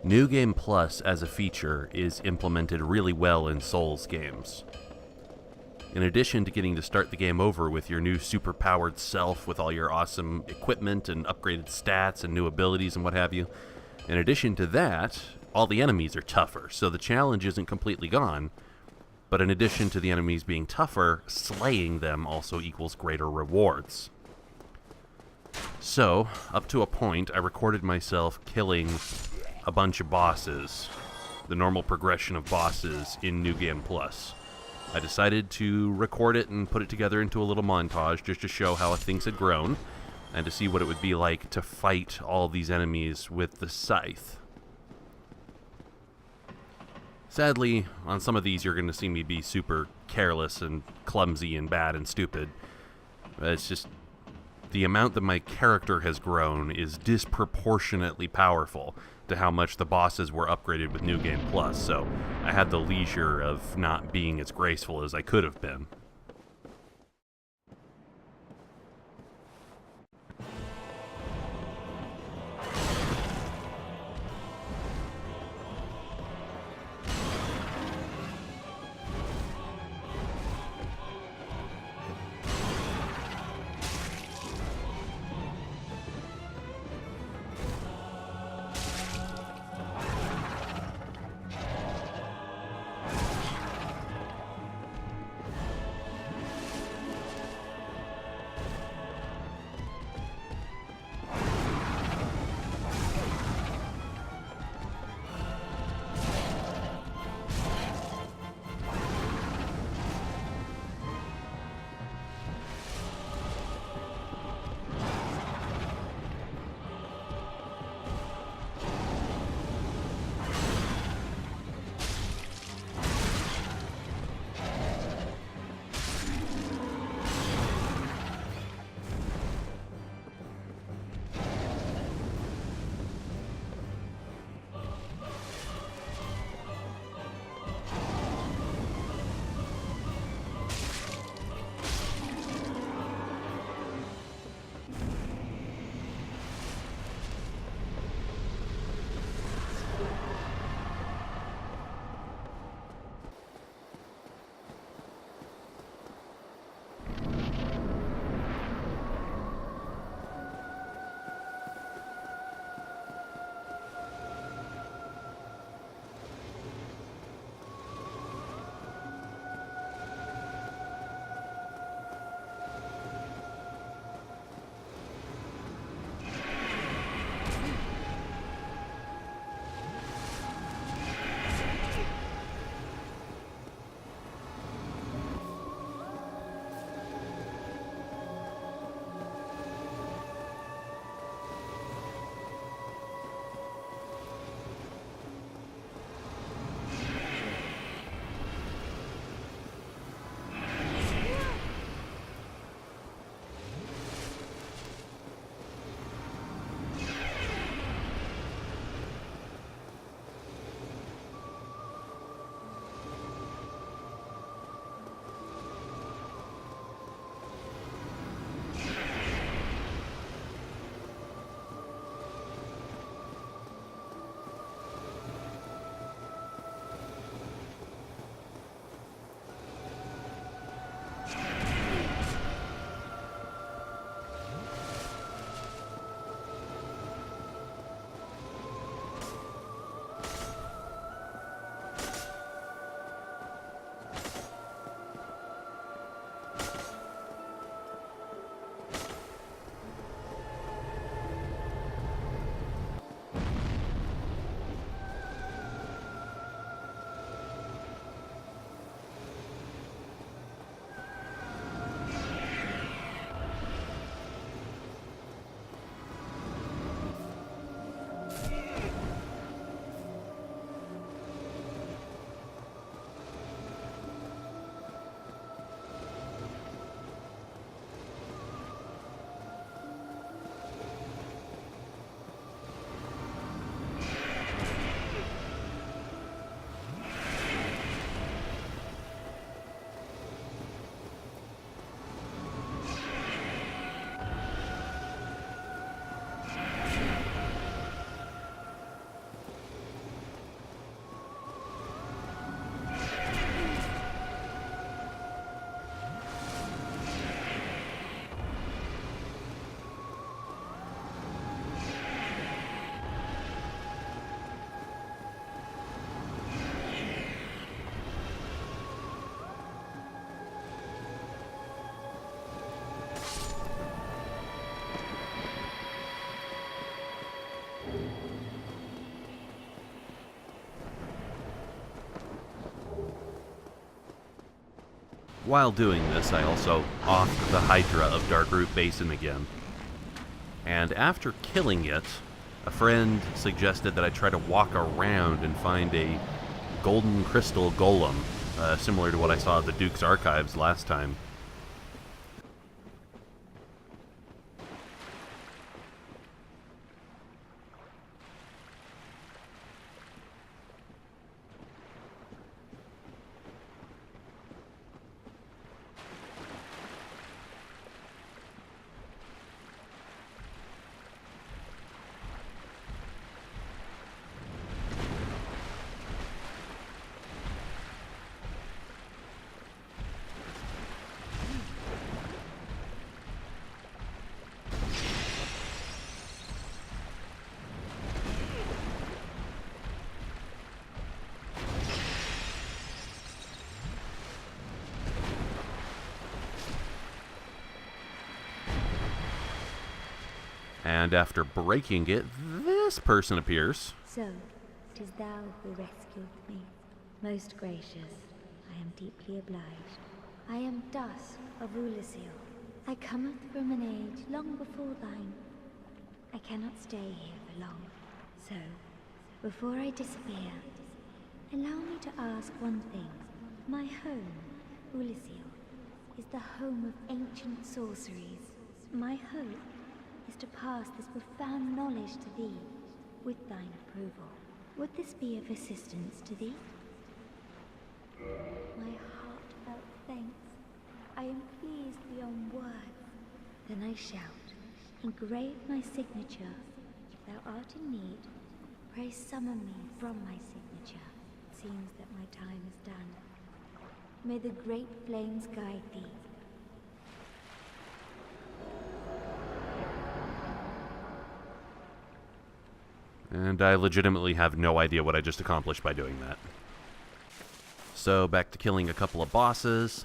New Game Plus as a feature is implemented really well in Souls games. In addition to getting to start the game over with your new super-powered self with all your awesome equipment and upgraded stats and new abilities and what have you, in addition to that, all the enemies are tougher, so the challenge isn't completely gone, but in addition to the enemies being tougher, slaying them also equals greater rewards. So, up to a point, I recorded myself killing a bunch of bosses, the normal progression of bosses in New Game Plus. I decided to record it and put it together into a little montage just to show how things had grown and to see what it would be like to fight all these enemies with the scythe. Sadly, on some of these you're going to see me be super careless and clumsy and bad and stupid. It's just the amount that my character has grown is disproportionately powerful to how much the bosses were upgraded with New Game Plus, so I had the leisure of not being as graceful as I could have been. While doing this, I also offed the Hydra of Darkroot Basin again. And after killing it, a friend suggested that I try to walk around and find a golden crystal golem, similar to what I saw at the Duke's Archives last time. And after breaking it, this person appears. So, 'tis thou who rescueth me. Most gracious, I am deeply obliged. I am Dusk of Ulasil. I cometh from an age long before thine. I cannot stay here for long. So, before I disappear, allow me to ask one thing. My home, Ulasil, is the home of ancient sorceries. My hope is to pass this profound knowledge to thee, with thine approval. Would this be of assistance to thee? My heartfelt thanks. I am pleased beyond words. Then I shout, engrave my signature. If thou art in need, pray summon me from my signature. It seems that my time is done. May the great flames guide thee. And I legitimately have no idea what I just accomplished by doing that. So back to killing a couple of bosses.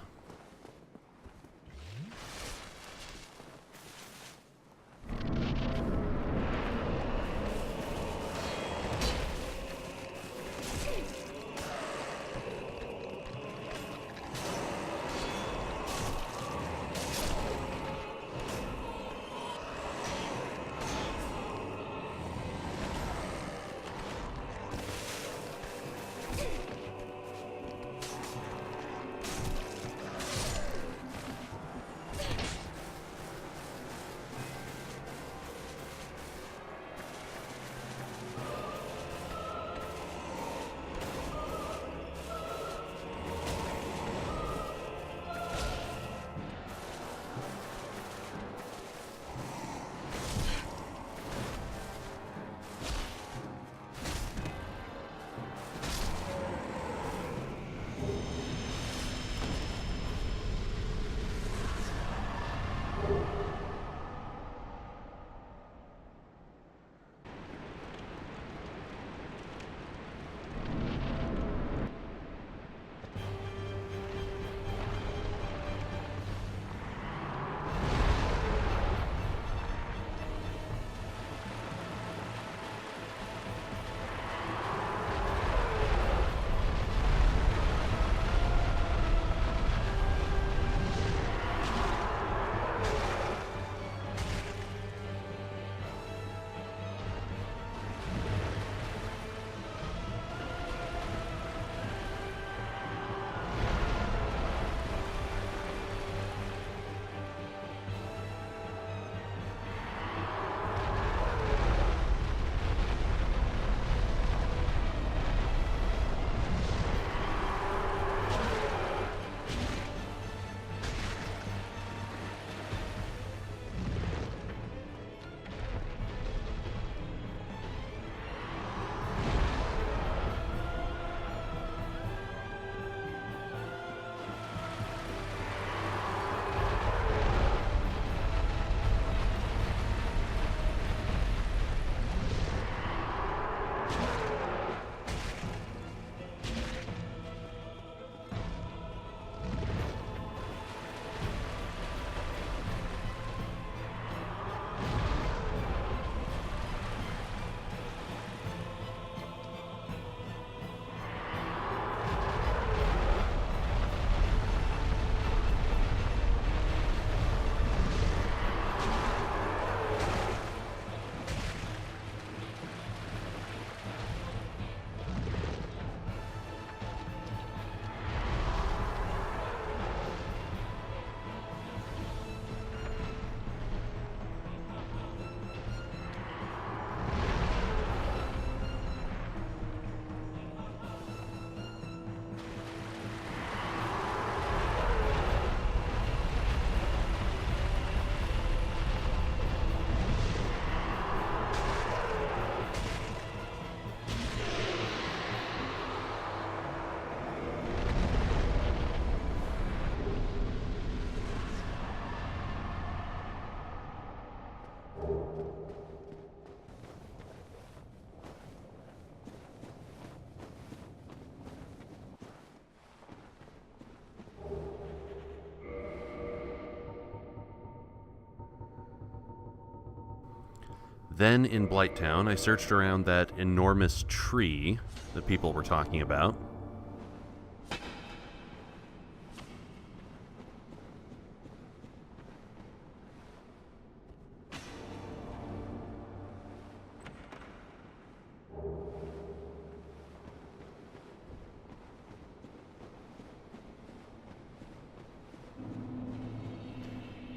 Then in Blighttown, I searched around that enormous tree that people were talking about.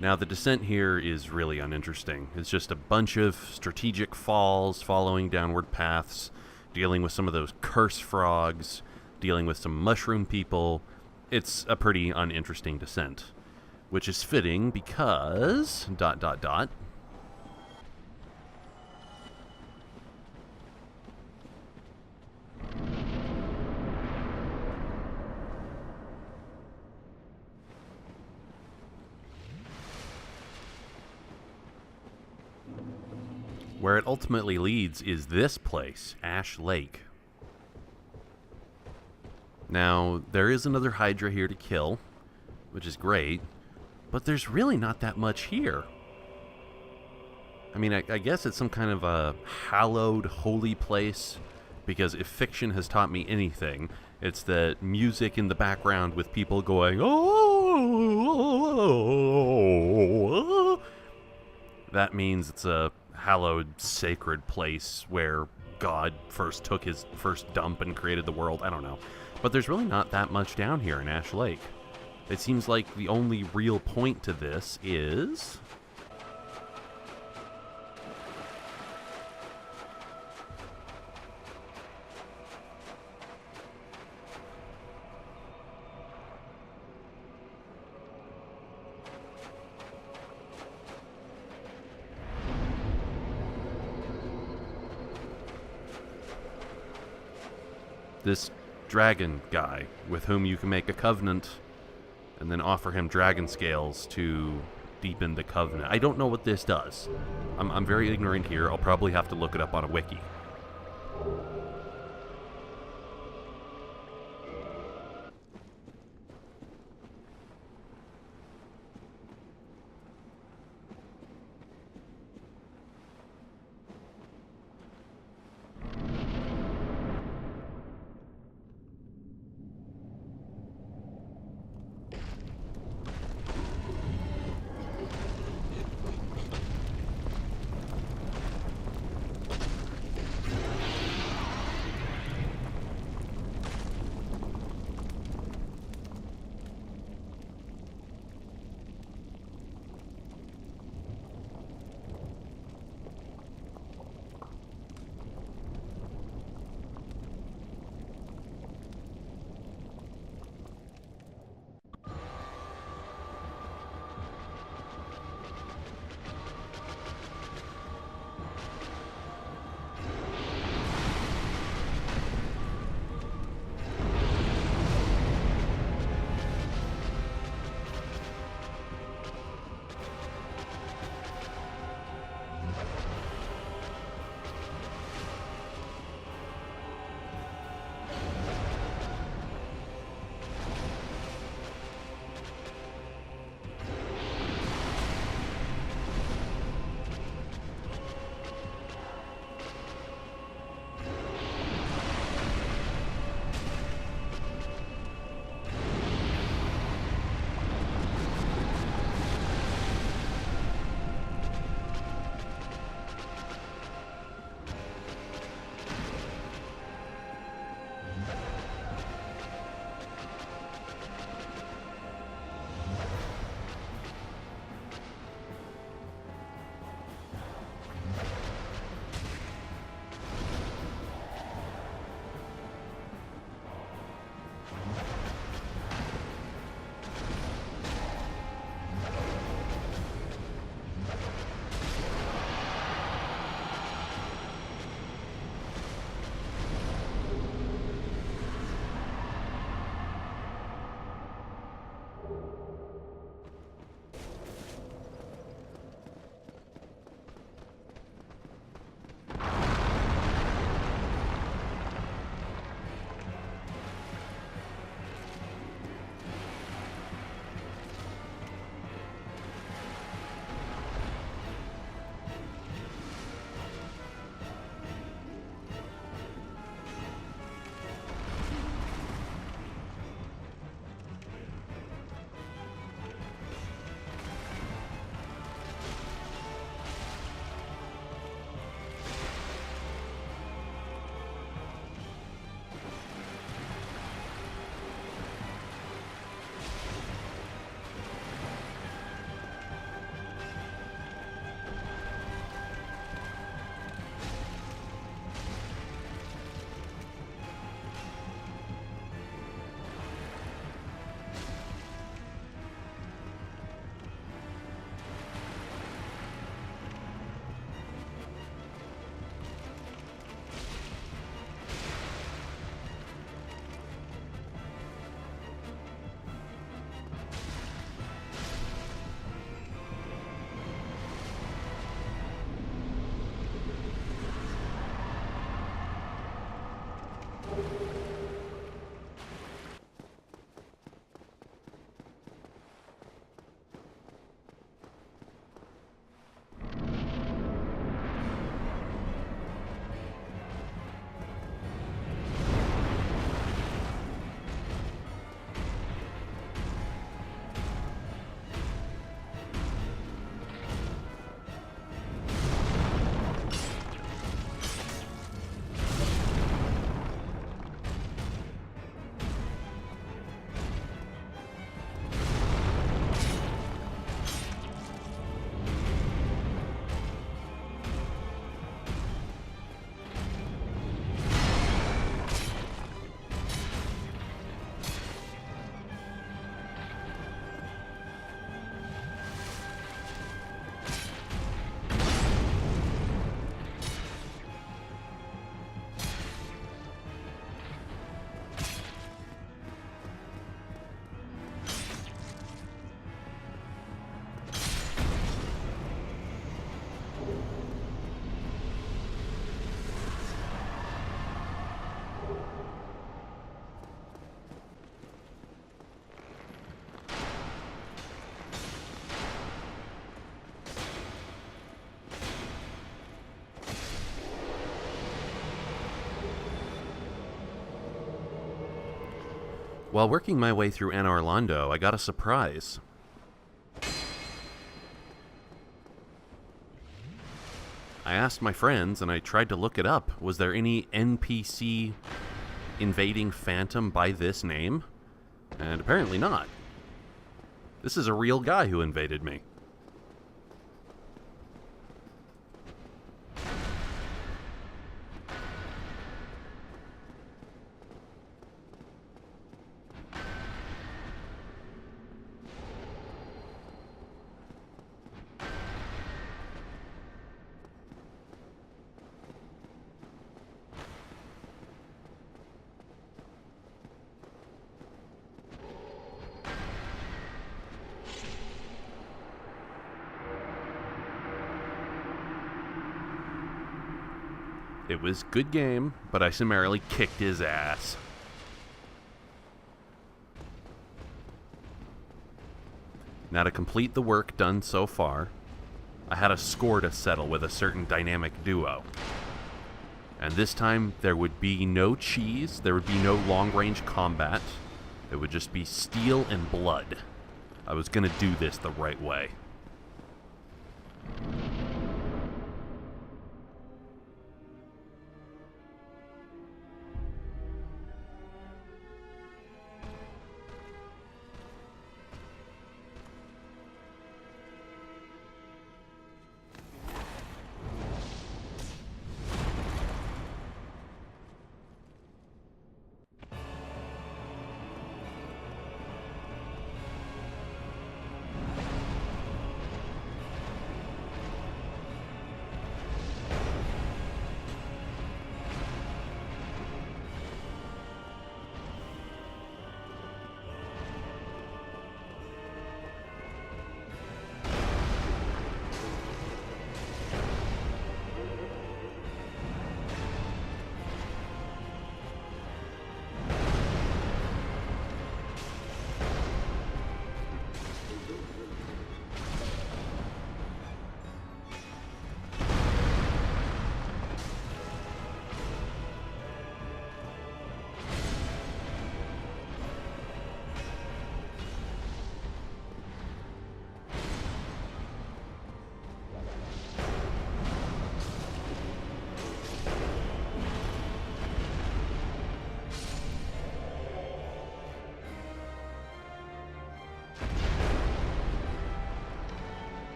Now, the descent here is really uninteresting. It's just a bunch of strategic falls, following downward paths, dealing with some of those curse frogs, dealing with some mushroom people. It's a pretty uninteresting descent, which is fitting because... ... Where it ultimately leads is this place, Ash Lake. Now, there is another Hydra here to kill, which is great, but there's really not that much here. I mean, I guess it's some kind of a hallowed, holy place, because if fiction has taught me anything, it's that music in the background with people going, oh, that means it's a hallowed, sacred place where God first took his first dump and created the world. I don't know. But there's really not that much down here in Ash Lake. It seems like the only real point to this is... this dragon guy with whom you can make a covenant and then offer him dragon scales to deepen the covenant. I don't know what this does. I'm very ignorant here. I'll probably have to look it up on a wiki. While working my way through Anna Orlando, I got a surprise. I asked my friends and I tried to look it up. Was there any NPC invading Phantom by this name? And apparently not. This is a real guy who invaded me. It was good game, but I summarily kicked his ass. Now to complete the work done so far, I had a score to settle with a certain dynamic duo. And this time, there would be no cheese, there would be no long-range combat, it would just be steel and blood. I was gonna do this the right way.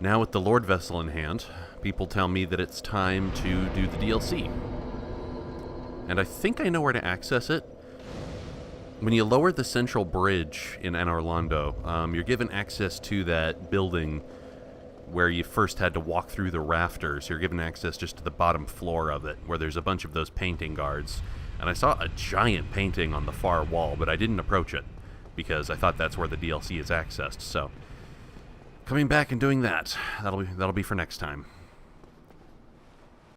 Now with the Lord Vessel in hand, people tell me that it's time to do the DLC. And I think I know where to access it. When you lower the central bridge in Anor Londo, you're given access to that building where you first had to walk through the rafters. You're given access just to the bottom floor of it, where there's a bunch of those painting guards. And I saw a giant painting on the far wall, but I didn't approach it, because I thought that's where the DLC is accessed. So, coming back and doing that, that'll be for next time.